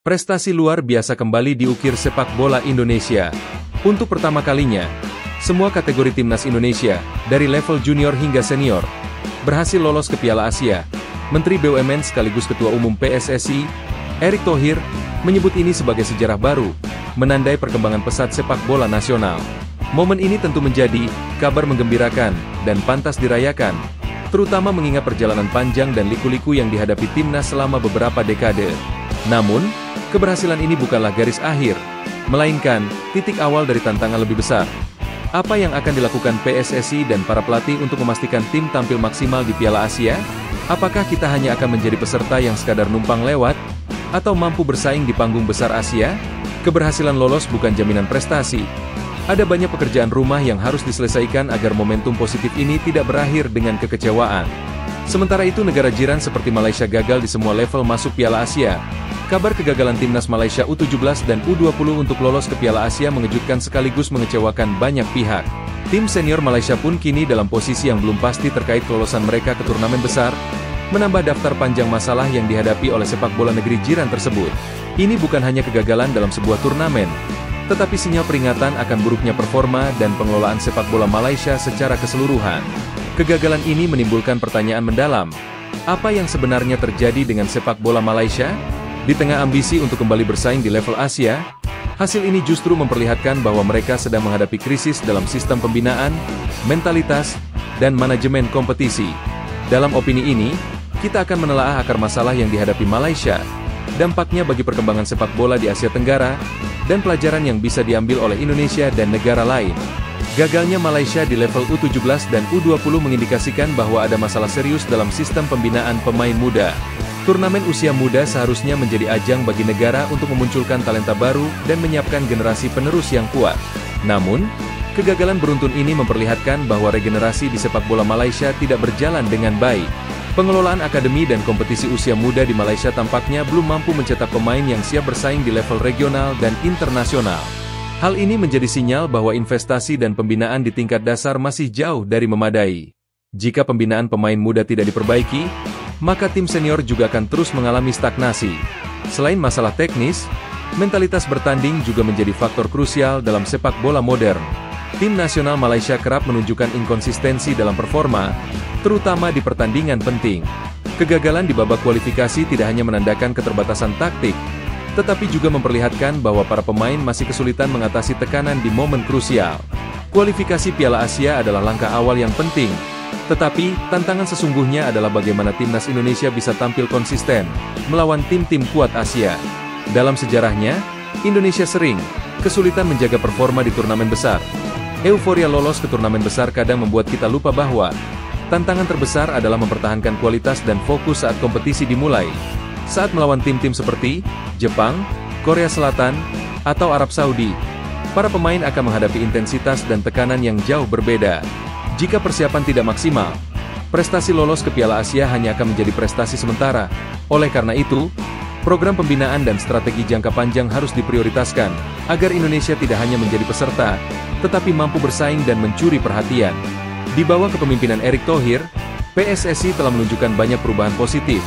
Prestasi luar biasa kembali diukir sepak bola Indonesia. Untuk pertama kalinya, semua kategori timnas Indonesia, dari level junior hingga senior, berhasil lolos ke Piala Asia. Menteri BUMN sekaligus Ketua Umum PSSI, Erick Thohir, menyebut ini sebagai sejarah baru, menandai perkembangan pesat sepak bola nasional. Momen ini tentu menjadi kabar menggembirakan dan pantas dirayakan, terutama mengingat perjalanan panjang dan liku-liku yang dihadapi timnas selama beberapa dekade. Namun, keberhasilan ini bukanlah garis akhir, melainkan titik awal dari tantangan lebih besar. Apa yang akan dilakukan PSSI dan para pelatih untuk memastikan tim tampil maksimal di Piala Asia? Apakah kita hanya akan menjadi peserta yang sekadar numpang lewat? Atau mampu bersaing di panggung besar Asia? Keberhasilan lolos bukan jaminan prestasi. Ada banyak pekerjaan rumah yang harus diselesaikan agar momentum positif ini tidak berakhir dengan kekecewaan. Sementara itu negara jiran seperti Malaysia gagal di semua level masuk Piala Asia. Kabar kegagalan timnas Malaysia U17 dan U20 untuk lolos ke Piala Asia mengejutkan sekaligus mengecewakan banyak pihak. Tim senior Malaysia pun kini dalam posisi yang belum pasti terkait kelolosan mereka ke turnamen besar, menambah daftar panjang masalah yang dihadapi oleh sepak bola negeri jiran tersebut. Ini bukan hanya kegagalan dalam sebuah turnamen, tetapi sinyal peringatan akan buruknya performa dan pengelolaan sepak bola Malaysia secara keseluruhan. Kegagalan ini menimbulkan pertanyaan mendalam. Apa yang sebenarnya terjadi dengan sepak bola Malaysia? Di tengah ambisi untuk kembali bersaing di level Asia, hasil ini justru memperlihatkan bahwa mereka sedang menghadapi krisis dalam sistem pembinaan, mentalitas, dan manajemen kompetisi. Dalam opini ini, kita akan menelaah akar masalah yang dihadapi Malaysia, dampaknya bagi perkembangan sepak bola di Asia Tenggara, dan pelajaran yang bisa diambil oleh Indonesia dan negara lain. Gagalnya Malaysia di level U17 dan U20 mengindikasikan bahwa ada masalah serius dalam sistem pembinaan pemain muda. Turnamen usia muda seharusnya menjadi ajang bagi negara untuk memunculkan talenta baru dan menyiapkan generasi penerus yang kuat. Namun, kegagalan beruntun ini memperlihatkan bahwa regenerasi di sepak bola Malaysia tidak berjalan dengan baik. Pengelolaan akademi dan kompetisi usia muda di Malaysia tampaknya belum mampu mencetak pemain yang siap bersaing di level regional dan internasional. Hal ini menjadi sinyal bahwa investasi dan pembinaan di tingkat dasar masih jauh dari memadai. Jika pembinaan pemain muda tidak diperbaiki, maka tim senior juga akan terus mengalami stagnasi. Selain masalah teknis, mentalitas bertanding juga menjadi faktor krusial dalam sepak bola modern. Tim nasional Malaysia kerap menunjukkan inkonsistensi dalam performa, terutama di pertandingan penting. Kegagalan di babak kualifikasi tidak hanya menandakan keterbatasan taktik, tetapi juga memperlihatkan bahwa para pemain masih kesulitan mengatasi tekanan di momen krusial. Kualifikasi Piala Asia adalah langkah awal yang penting, tetapi tantangan sesungguhnya adalah bagaimana timnas Indonesia bisa tampil konsisten melawan tim-tim kuat Asia. Dalam sejarahnya, Indonesia sering kesulitan menjaga performa di turnamen besar. Euforia lolos ke turnamen besar kadang membuat kita lupa bahwa tantangan terbesar adalah mempertahankan kualitas dan fokus saat kompetisi dimulai. Saat melawan tim-tim seperti Jepang, Korea Selatan, atau Arab Saudi, para pemain akan menghadapi intensitas dan tekanan yang jauh berbeda. Jika persiapan tidak maksimal, prestasi lolos ke Piala Asia hanya akan menjadi prestasi sementara. Oleh karena itu, program pembinaan dan strategi jangka panjang harus diprioritaskan, agar Indonesia tidak hanya menjadi peserta, tetapi mampu bersaing dan mencuri perhatian. Di bawah kepemimpinan Erick Thohir, PSSI telah menunjukkan banyak perubahan positif,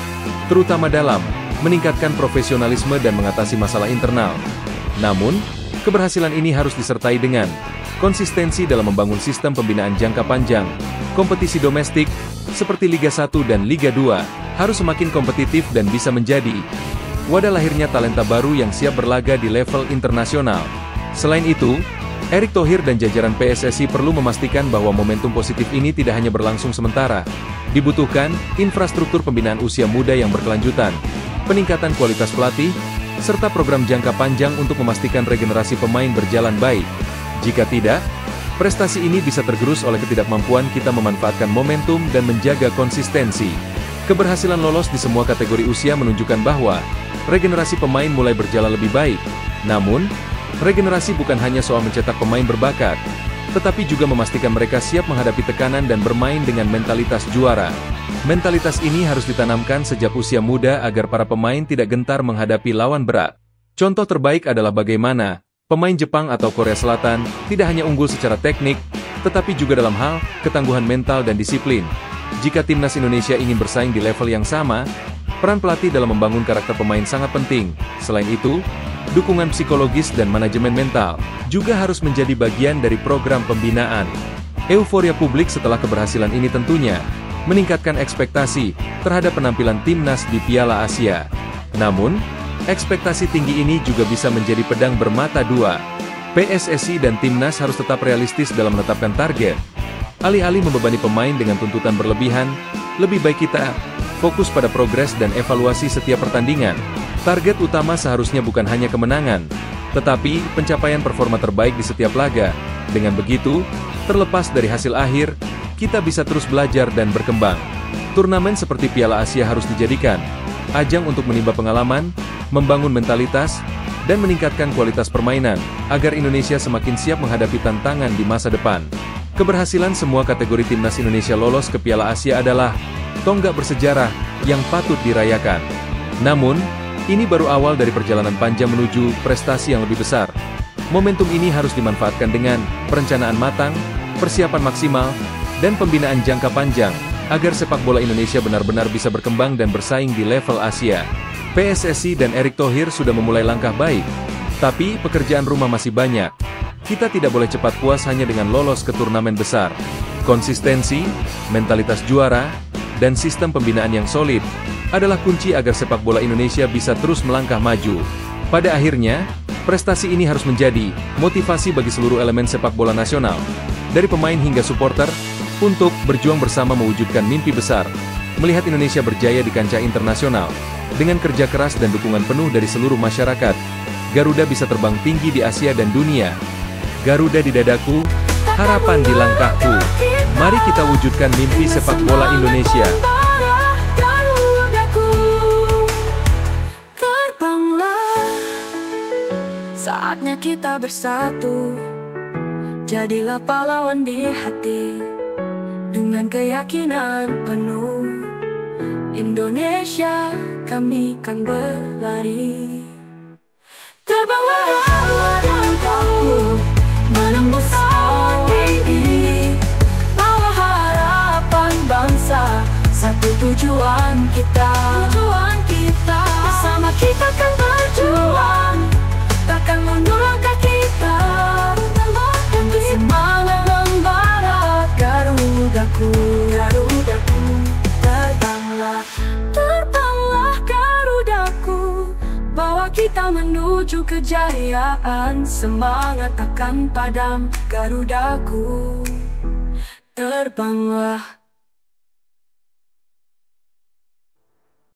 terutama dalam meningkatkan profesionalisme dan mengatasi masalah internal. Namun, keberhasilan ini harus disertai dengan konsistensi dalam membangun sistem pembinaan jangka panjang. Kompetisi domestik, seperti Liga 1 dan Liga 2, harus semakin kompetitif dan bisa menjadi wadah lahirnya talenta baru yang siap berlaga di level internasional. Selain itu, Erick Thohir dan jajaran PSSI perlu memastikan bahwa momentum positif ini tidak hanya berlangsung sementara. Dibutuhkan infrastruktur pembinaan usia muda yang berkelanjutan, peningkatan kualitas pelatih, serta program jangka panjang untuk memastikan regenerasi pemain berjalan baik. Jika tidak, prestasi ini bisa tergerus oleh ketidakmampuan kita memanfaatkan momentum dan menjaga konsistensi. Keberhasilan lolos di semua kategori usia menunjukkan bahwa regenerasi pemain mulai berjalan lebih baik. Namun, regenerasi bukan hanya soal mencetak pemain berbakat, tetapi juga memastikan mereka siap menghadapi tekanan dan bermain dengan mentalitas juara. Mentalitas ini harus ditanamkan sejak usia muda agar para pemain tidak gentar menghadapi lawan berat. Contoh terbaik adalah bagaimana pemain Jepang atau Korea Selatan tidak hanya unggul secara teknik, tetapi juga dalam hal ketangguhan mental dan disiplin. Jika timnas Indonesia ingin bersaing di level yang sama, Peran pelatih dalam membangun karakter pemain sangat penting. Selain itu, dukungan psikologis dan manajemen mental juga harus menjadi bagian dari program pembinaan. Euforia publik setelah keberhasilan ini tentunya meningkatkan ekspektasi terhadap penampilan timnas di Piala Asia. Namun, ekspektasi tinggi ini juga bisa menjadi pedang bermata dua. PSSI dan timnas harus tetap realistis dalam menetapkan target. Alih-alih membebani pemain dengan tuntutan berlebihan, lebih baik kita fokus pada progres dan evaluasi setiap pertandingan. Target utama seharusnya bukan hanya kemenangan, tetapi pencapaian performa terbaik di setiap laga. Dengan begitu, terlepas dari hasil akhir, kita bisa terus belajar dan berkembang. Turnamen seperti Piala Asia harus dijadikan ajang untuk menimba pengalaman, membangun mentalitas, dan meningkatkan kualitas permainan, agar Indonesia semakin siap menghadapi tantangan di masa depan. Keberhasilan semua kategori timnas Indonesia lolos ke Piala Asia adalah tonggak bersejarah yang patut dirayakan. Namun, ini baru awal dari perjalanan panjang menuju prestasi yang lebih besar. Momentum ini harus dimanfaatkan dengan perencanaan matang, persiapan maksimal, dan pembinaan jangka panjang, agar sepak bola Indonesia benar-benar bisa berkembang dan bersaing di level Asia. PSSI dan Erick Thohir sudah memulai langkah baik, tapi pekerjaan rumah masih banyak. Kita tidak boleh cepat puas hanya dengan lolos ke turnamen besar. Konsistensi, mentalitas juara, dan sistem pembinaan yang solid adalah kunci agar sepak bola Indonesia bisa terus melangkah maju. Pada akhirnya, prestasi ini harus menjadi motivasi bagi seluruh elemen sepak bola nasional, dari pemain hingga supporter, untuk berjuang bersama mewujudkan mimpi besar, melihat Indonesia berjaya di kancah internasional. Dengan kerja keras dan dukungan penuh dari seluruh masyarakat, Garuda bisa terbang tinggi di Asia dan dunia. Garuda di dadaku, harapan di langkahku. Mari kita wujudkan mimpi sepak bola Indonesia. Terbanglah, saatnya kita bersatu. Jadilah pahlawan di hati, dengan keyakinan penuh. Indonesia, kami kan berlari. Terbanglah langkahku, menembus awan ini. Bawa harapan bangsa, satu tujuan kita. Bersama kita kan berjuang, takkan mundur langkah kita. Untuk semangat membara, Garudaku, Garudaku. Terbanglah Garudaku, bawa kita menuju kejayaan. Semangat takkan padam, Garudaku. Terbanglah.